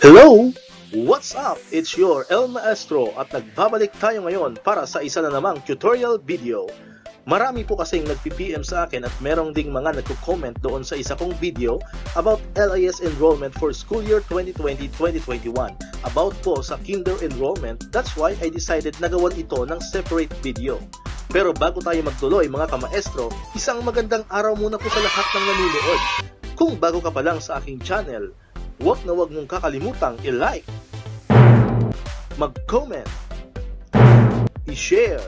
Hello! What's up? It's your El Maestro at nagbabalik tayo ngayon para sa isa na namang tutorial video. Marami po kasing nagpi-PM sa akin at merong ding mga nagko-comment doon sa isa kong video about LIS enrollment for school year 2020-2021. About po sa kinder enrollment, that's why I decided na gawan ito ng separate video. Pero bago tayo magtuloy mga kamaestro, isang magandang araw muna po sa lahat ng nanonood. Kung bago ka pa lang sa aking channel, huwag mong kakalimutang i-like, mag-comment, i-share,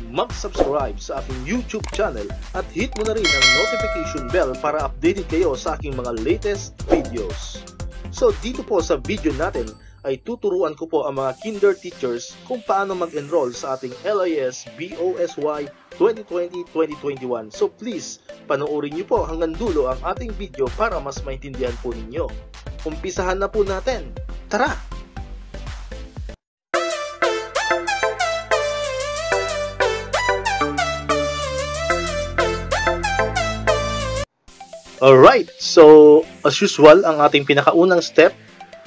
mag-subscribe sa aking YouTube channel at hit mo na rin ang notification bell para updated kayo sa aking mga latest videos. So dito po sa video natin ay tuturuan ko po ang mga kinder teachers kung paano mag-enroll sa ating LIS BOSY 2020-2021. So please, panoorin niyo po hanggang dulo ang ating video para mas maintindihan po ninyo. Umpisahan na po natin. Tara! Alright, so as usual, ang ating pinakaunang step,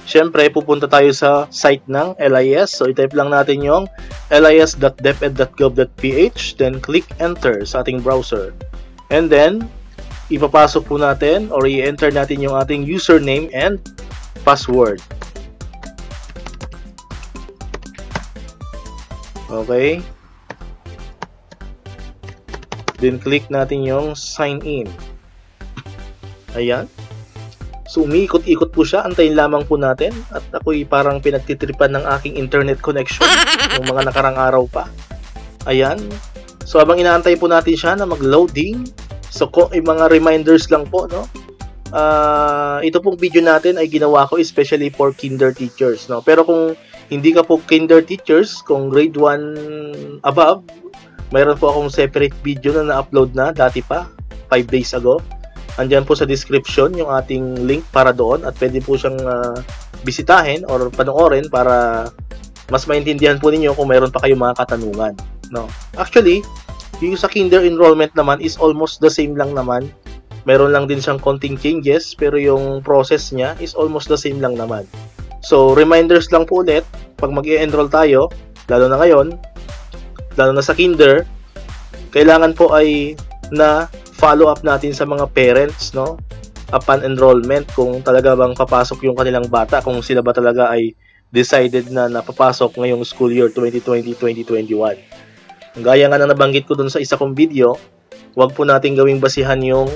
syempre pupunta tayo sa site ng LIS. So i-type lang natin yung lis.deped.gov.ph, then click enter sa ating browser. And then, ipapasok po natin or i-enter natin yung ating username and password. Okay. Then click natin yung sign in. Ayan. So umiikot-ikot po siya, antayin lamang po natin. At ako'y parang pinagtitripan ng aking internet connection yung mga nakarang araw pa. Ayan. So habang inaantay po natin siya na mag-loading, so kung mga reminders lang po, no? Ito pong video natin ay ginawa ko especially for kinder teachers, no? Pero kung hindi ka po kinder teachers, kung grade 1 above, mayroon po akong separate video na na-upload na dati pa, 5 days ago. Andyan po sa description yung ating link para doon at pwede po siyang bisitahin or panoorin para mas maintindihan po ninyo kung mayroon pa kayong mga katanungan, no? Actually, yung sa kinder enrollment naman is almost the same lang naman. Mayroon lang din siyang konting changes pero yung process niya is almost the same lang naman. So, reminders lang po ulit pag mag-e-enroll tayo, lalo na ngayon, lalo na sa kinder, kailangan po ay na follow up natin sa mga parents, no? Upon enrollment, kung talaga bang papasok yung kanilang bata, kung sila ba talaga ay decided na napapasok ngayong school year 2020-2021. Gaya nga na nabanggit ko dun sa isa kong video, wag po natin gawing basihan yung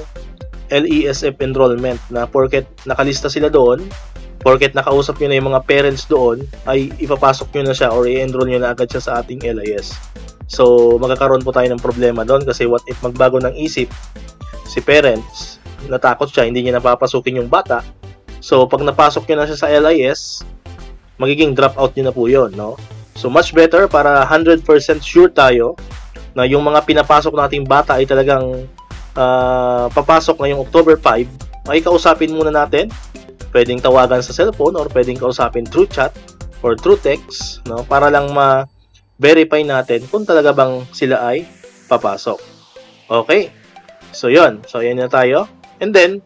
LESF enrollment na porket nakalista sila doon, porket nakausap nyo na yung mga parents doon, ay ipapasok nyo na siya or i-enroll nyo na agad siya sa ating LIS. So, magkakaroon po tayo ng problema doon kasi what if magbago ng isip si parents, natakot siya, hindi niya napapasukin yung bata. So, pag napasok niya na siya sa LIS, magiging dropout niya na po yun, no? So, much better para 100% sure tayo na yung mga pinapasok nating bata ay talagang papasok ngayong October 5, ay kausapin muna natin. Pwedeng tawagan sa cellphone or pwedeng kausapin through chat or through text, no? Para lang verify natin kung talaga bang sila ay papasok. Okay. So, yun. So, yan na tayo. And then,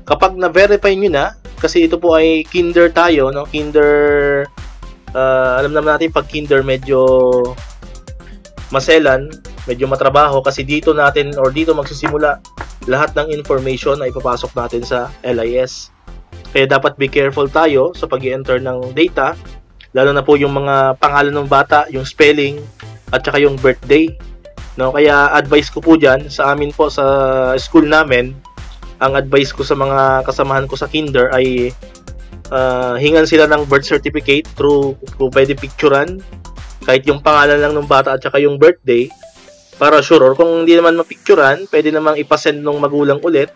kapag na-verify nyo na, kasi ito po ay kinder tayo, no? Kinder, alam naman natin pag kinder medyo maselan, medyo matrabaho, kasi dito natin or dito magsisimula lahat ng information na ipapasok natin sa LIS. Kaya dapat be careful tayo sa pag-i-enter ng data, lalo na po yung mga pangalan ng bata, yung spelling, at saka yung birthday. No? Kaya advice ko po dyan, sa amin po sa school namin, ang advice ko sa mga kasamahan ko sa kinder ay hingan sila ng birth certificate through, kung pwede picturean, kahit yung pangalan lang ng bata at saka yung birthday, para sure. Or kung hindi naman mapicturean, pwede namang ipasend ng magulang ulit,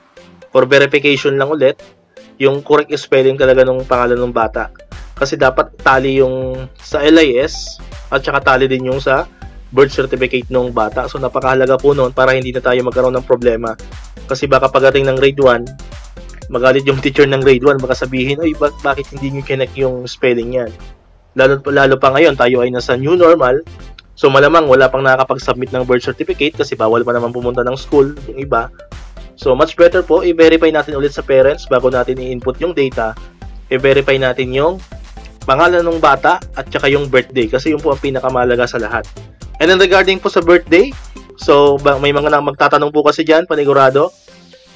for verification lang ulit, yung correct spelling talaga ng pangalan ng bata. Kasi dapat tali yung sa LIS at saka tali din yung sa birth certificate ng bata. So napakahalaga po noon para hindi na tayo magkaroon ng problema. Kasi baka pagdating ng grade 1, magalit yung teacher ng grade 1, baka sabihin, ay bakit hindi nyo connect yung spelling yan? Lalo pa ngayon, tayo ay nasa new normal. So malamang wala pang nakakapag-submit ng birth certificate kasi bawal pa naman pumunta ng school yung iba. So, much better po, i-verify natin ulit sa parents bago natin i-input yung data. I-verify natin yung pangalan ng bata at saka yung birthday kasi yun po ang pinakamahalaga sa lahat. And then regarding po sa birthday, so may mga magtatanong po kasi dyan, panigurado,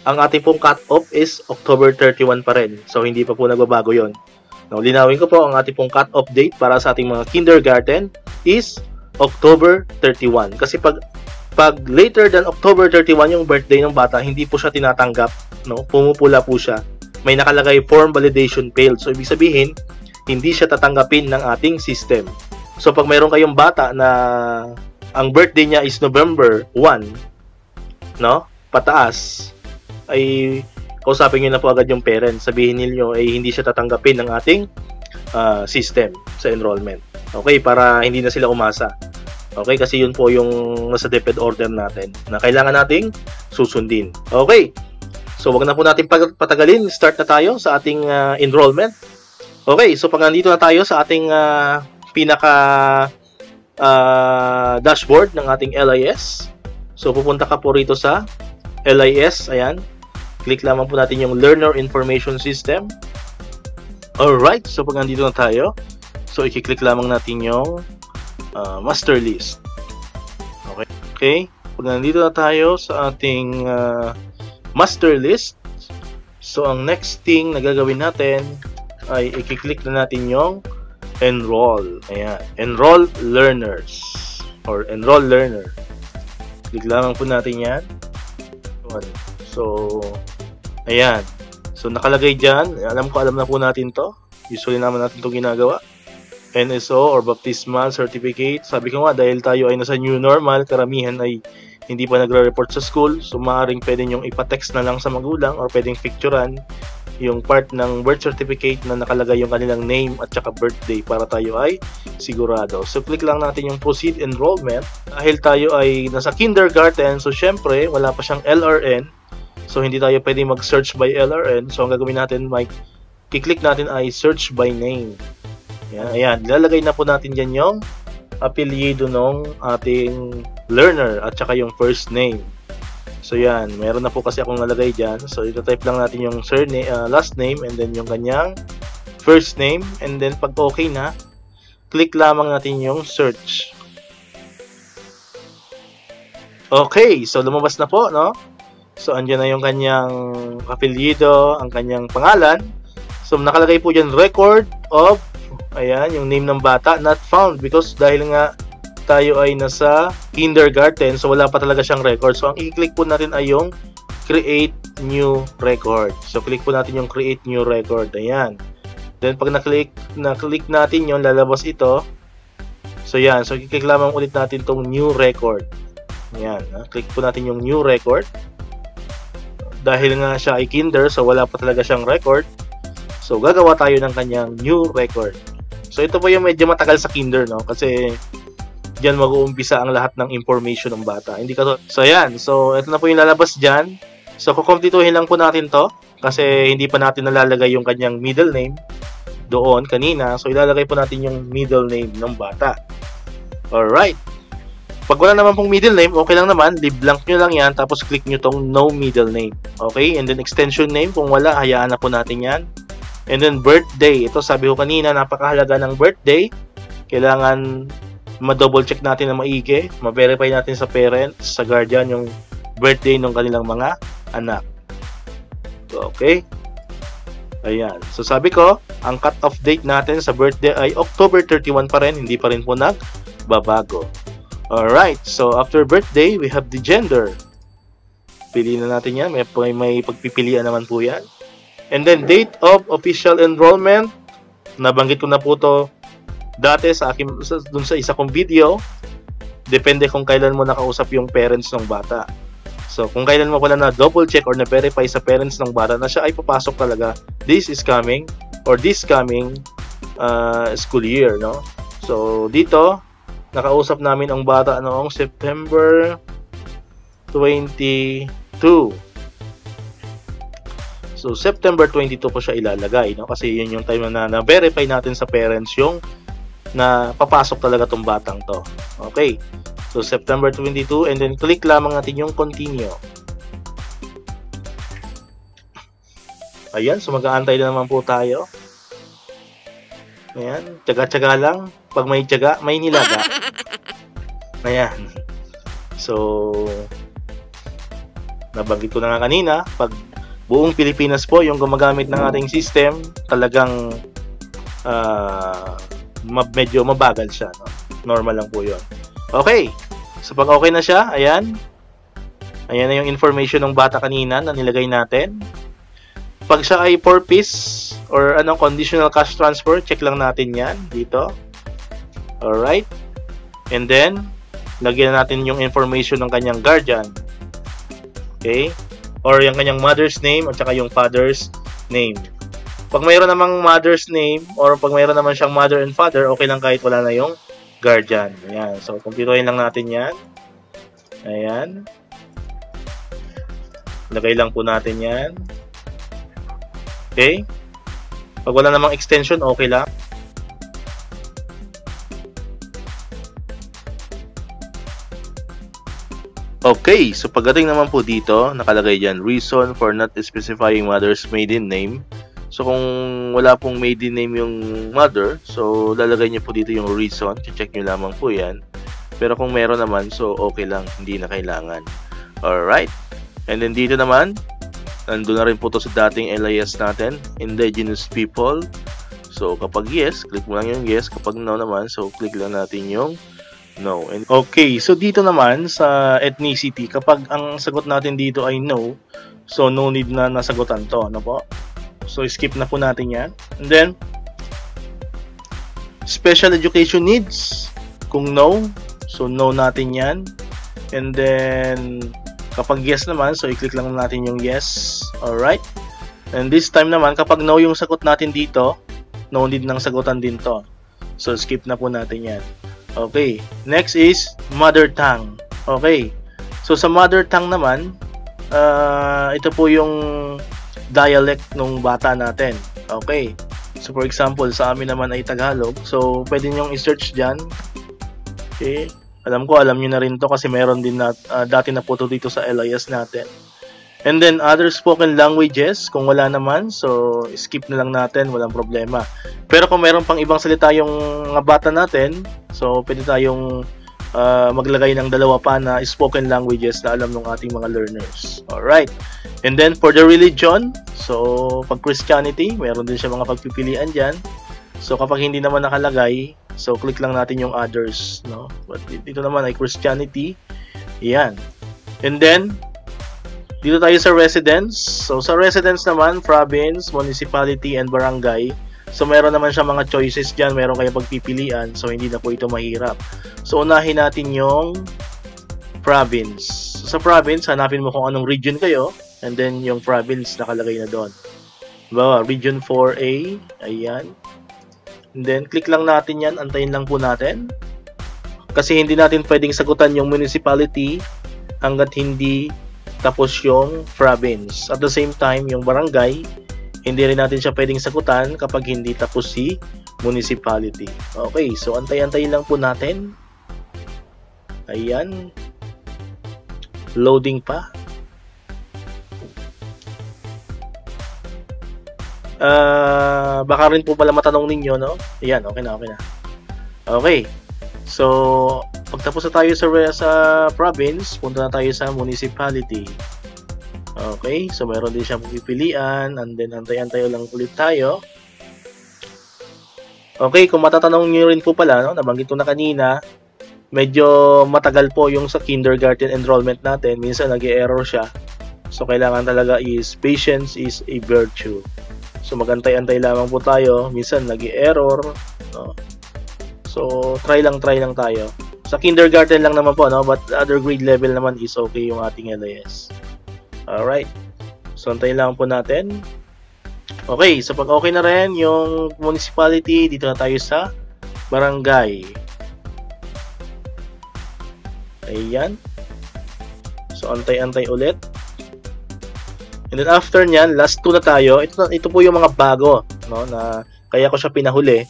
ang ating pong cut-off is October 31 pa rin. So, hindi pa po nagbabago yon. Now, linawin ko po, ang ating pong cut-off date para sa ating mga kindergarten is October 31. Kasi pag later than October 31 yung birthday ng bata, hindi po siya tinatanggap, no? Pumupula po siya. May nakalagay form validation failed. So ibig sabihin, hindi siya tatanggapin ng ating system. So pag mayroon kayong bata na ang birthday niya is November 1, no? Pataas, ay kausapin niyo na po agad yung parents. Sabihin niyo ay hindi siya tatanggapin ng ating system sa enrollment. Okay, para hindi na sila umasa. Okay, kasi yun po yung nasa DepEd order natin na kailangan nating susundin. Okay, so wag na po natin patagalin. Start na tayo sa ating enrollment. Okay, so pag nandito na tayo sa ating pinaka dashboard ng ating LIS. So pupunta ka po rito sa LIS. Ayan, click lamang po natin yung Learner Information System. Alright, so pag nandito na tayo, so i-click lamang natin yung master list. Okay. Pag nandito na tayo sa ating master list, so ang next thing na gagawin natin ay i-click na natin yung enroll. Ayan. Enroll learners or enroll learner. Click lamang po natin yan. So, ayan. So, nakalagay dyan. Alam na po natin to. Usually naman natin itong ginagawa. NSO or Baptismal Certificate. Sabi ko nga, dahil tayo ay nasa new normal, karamihan ay hindi pa nagre-report sa school. So, maaaring pwede nyong ipatext na lang sa magulang or pwedeng picturean yung part ng birth certificate na nakalagay yung kanilang name at saka birthday para tayo ay sigurado. So, click lang natin yung Proceed Enrollment. Dahil tayo ay nasa kindergarten, so syempre, wala pa siyang LRN. So, hindi tayo pwede mag-search by LRN. So, ang gagawin natin, i-click natin ay Search by Name. Ayan, lalagay na po natin dyan yung apelyido ng ating learner at saka yung first name. So yan, meron na po kasi akong nalagay dyan. So ito-type lang natin yung last name and then yung kanyang first name. And then pag okay na, click lamang natin yung search. Okay, so lumabas na po, no? So andyan na yung kanyang apelyido, ang kanyang pangalan. So nakalagay po dyan record of, ayan, yung name ng bata, not found because dahil nga tayo ay nasa kindergarten, so wala pa talaga siyang record. So ang i-click po natin ay yung create new record. So click po natin yung create new record. Ayan. Then pag na-click natin yung lalabas ito. So yan, so i-click lamang ulit natin tong new record. Ayan, click po natin yung new record. Dahil nga siya ay kinder, so wala pa talaga siyang record. So gagawa tayo ng kanyang new record. So ito po yung medyo matagal sa kinder, no? Kasi diyan mag-uumpisa ang lahat ng information ng bata. Hindi ka to. So ayan, so ito na po yung lalabas diyan. So kukumpletuhin lang po natin to kasi hindi pa natin nalalagay yung kanyang middle name doon kanina. So ilalagay po natin yung middle name ng bata. Alright. Pag wala naman pong middle name, okay lang naman. Leave blank nyo lang yan. Tapos click nyo tong no middle name. Okay? And then extension name. Kung wala, hayaan na po natin yan. And then birthday. Ito sabi ko kanina, napakahalaga ng birthday. Kailangan ma-double check natin na maigi. Ma-verify natin sa parents, sa guardian, yung birthday ng kanilang mga anak. Okay? Ayan. So sabi ko, ang cut-off date natin sa birthday ay October 31 pa rin. Hindi pa rin po nagbabago. Alright. So after birthday, we have the gender. Piliin na natin yan. May pagpipilian naman po yan. And then date of official enrollment. Nabanggit ko na po to dati dun sa isa kong video. Depende kung kailan mo nakausap yung parents ng bata. So kung kailan mo pala na double check or na verify sa parents ng bata na siya ay papasok talaga this is coming or this coming school year, no? So dito nakausap namin ang bata noong September 22. So, September 22 po siya ilalagay, no? Kasi yun yung time na na-verify natin sa parents yung na papasok talaga tong batang to. Okay. So, September 22 and then click lamang natin yung continue. Ayan, so mag-aantay na naman po tayo. Ayan, tsaga-tsaga lang. Pag may tsaga, may nilaga. Ayan. So, nabanggit ko na nga kanina, pag buong Pilipinas po yung gumagamit ng ating system, talagang medyo mabagal siya. No? Normal lang po yun. Okay. So, pag okay na siya, ayan. Ayan na yung information ng bata kanina na nilagay natin. Pag siya ay 4-piece or conditional cash transfer, check lang natin yan dito. Alright. And then, lagyan natin yung information ng kanyang guardian. Okay? Or yung kanyang mother's name at saka yung father's name. Pag mayroon namang mother's name or pag mayroon naman siyang mother and father, okay lang kahit wala na yung guardian. Ayan. So, kumplituhin lang natin yan. Ayan. Lagay lang po natin yan. Okay? Pag wala namang extension, okay lang. Okay, so pagdating naman po dito, nakalagay dyan, reason for not specifying mother's maiden name. So kung wala pong maiden name yung mother, so lalagay niyo po dito yung reason. Check nyo lamang po yan. Pero kung meron naman, so okay lang, hindi na kailangan. Alright. And then dito naman, nandun na rin po to sa dating LIS natin, indigenous people. So kapag yes, click mo lang yung yes. Kapag no naman, so click lang natin yung no. And okay, so dito naman sa ethnicity, kapag ang sagot natin dito ay no, so no need na nasagutan to, ano po? So skip na po natin yan. And then special education needs, kung no, so no natin yan. And then kapag yes naman, so i-click lang natin yung yes. Alright. And this time naman, kapag no yung sagot natin dito, no need ng sagutan din to. So skip na po natin yan. Okay. Next is mother tongue. Okay. So sa mother tongue naman, ito po yung dialect ng bata natin. Okay. So for example, sa amin naman ay Tagalog. So pwede nyong i-search dyan. Okay. Alam nyo na rin to kasi meron din na dati na po to dito sa LIS natin. And then other spoken languages, kung wala naman, so skip na lang natin, walang problema. Pero kung meron pang ibang salita yung mga bata natin, so pwede tayong maglagay ng dalawa pa na spoken languages na alam ng ating mga learners. Alright. And then for the religion, so pag Christianity, meron din siya mga pagpipilian dyan. So kapag hindi naman nakalagay, so click lang natin yung others, no? But dito naman ay Christianity. Yan. And then dito tayo sa residence. So sa residence naman, province, municipality, and barangay. So meron naman siya mga choices dyan, meron kayong pagpipilian. So hindi na po ito mahirap. So unahin natin yung province. So, sa province, hanapin mo kung anong region kayo. And then yung province nakalagay na doon. Diba? Region 4A. Ayan. And then click lang natin yan. Antayin lang po natin. Kasi hindi natin pwedeng sagutan yung municipality hanggat hindi tapos yung province. At the same time, yung barangay, hindi rin natin siya pwedeng sagutan kapag hindi tapos si municipality. Okay, so antay-antay lang po natin. Ayan. Loading pa. Baka rin po pala matanong ninyo, no? Ayan, okay na, okay na. Okay. So, pagtapos na tayo sa province, punta na tayo sa municipality. Okay, so meron din siyang pipilian, and then antay-antay lang ulit tayo. Okay, kung matatanong nyo rin po pala, no, nabanggit ko na kanina, medyo matagal po yung sa kindergarten enrollment natin. Minsan nag-e-error siya. So, kailangan talaga is patience is a virtue. So, magantay-antay lamang po tayo. Minsan nag-e-error, no? So, try lang tayo. Sa kindergarten lang naman po, no? But other grade level naman is okay yung ating LIS. Alright. So, antayin lang po natin. Okay, so pag okay na rin yung municipality, dito na tayo sa barangay. Ayan. So, antay-antay ulit. And then after nyan, last 2 na tayo. Ito po yung mga bago, no? Na kaya ko siya pinahuli.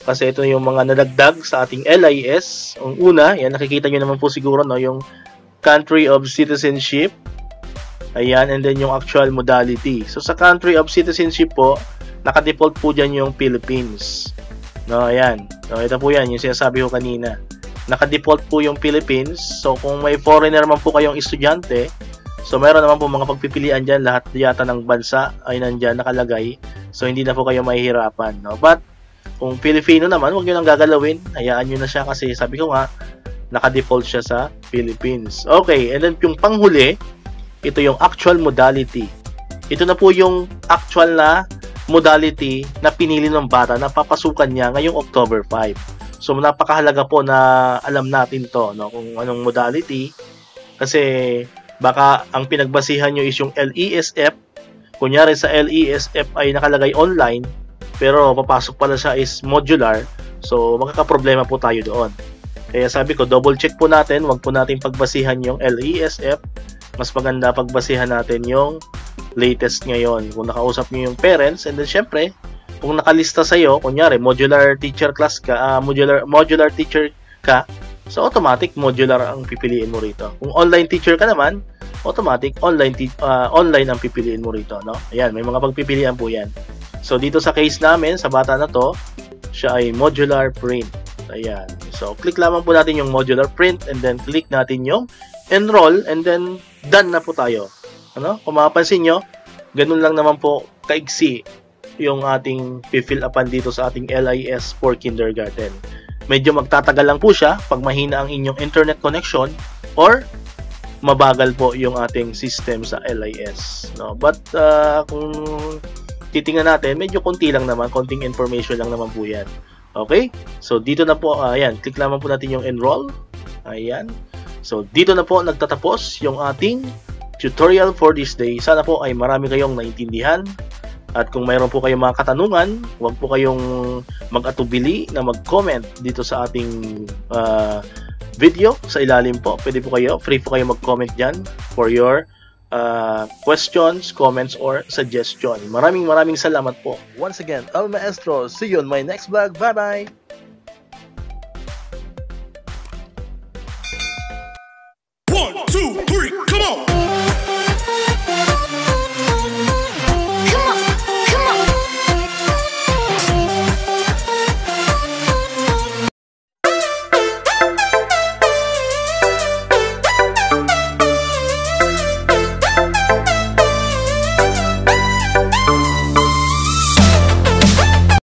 Kasi ito yung mga nadagdag sa ating LIS. Ang una, yan nakikita nyo naman po siguro, no, yung country of citizenship. Ayan, and then yung actual modality. So sa country of citizenship po, naka-default po dyan yung Philippines. No, ayan. So ito po yan, yung sinasabi ko kanina. Naka-default po yung Philippines. So kung may foreigner man po kayong estudyante, so meron naman po mga pagpipilian dyan, lahat yata ng bansa ay nandyan nakalagay. So hindi na po kayo mahihirapan. No? But kung Filipino naman, huwag nyo nang gagalawin. Hayaan nyo na siya kasi sabi ko nga, naka-default siya sa Philippines. Okay, and then yung panghuli, ito yung actual modality. Ito na po yung actual na modality na pinili ng bata na papasukan niya ngayong October 5. So napakahalaga po na alam natin to, no, kung anong modality, kasi baka ang pinagbasihan nyo is yung LESF. Kunyari sa LESF ay nakalagay online, pero papasok pala siya is modular, so magkakaproblema po tayo doon. Kaya sabi ko, double check po natin, wag po natin pagbasihan yung LESF. Mas maganda pagbasihan natin yung latest ngayon. Kung nakausap niyo yung parents, and then syempre, kung nakalista sa'yo, kunyari, modular teacher class ka, modular teacher ka, so automatic modular ang pipiliin mo rito. Kung online teacher ka naman, automatic online ang pipiliin mo rito, no? Ayan, may mga pagpipilian po yan. So dito sa case namin, sa bata na to, siya ay modular print. Ayan. So click lamang po natin yung modular print, and then click natin yung enroll, and then done na po tayo. Ano? Kung mapapansin nyo, ganun lang naman po kaigsi yung ating fill upan dito sa ating LIS for kindergarten. Medyo magtatagal lang po siya pag mahina ang inyong internet connection or mabagal po yung ating system sa LIS. No? But kung titingnan natin, medyo konti lang naman, konting information lang naman po yan. Okay? So dito na po, ayan, click lamang po natin yung enroll. Ayan. So dito na po nagtatapos yung ating tutorial for this day. Sana po ay marami kayong naintindihan. At kung mayroon po kayong mga katanungan, huwag po kayong mag-atubili na mag-comment dito sa ating video. Sa ilalim po, pwede po kayo, free po kayo mag-comment dyan for your questions, comments, or suggestion. Maraming salamat po. Once again, Al Maestro. See you on my next vlog. Bye-bye!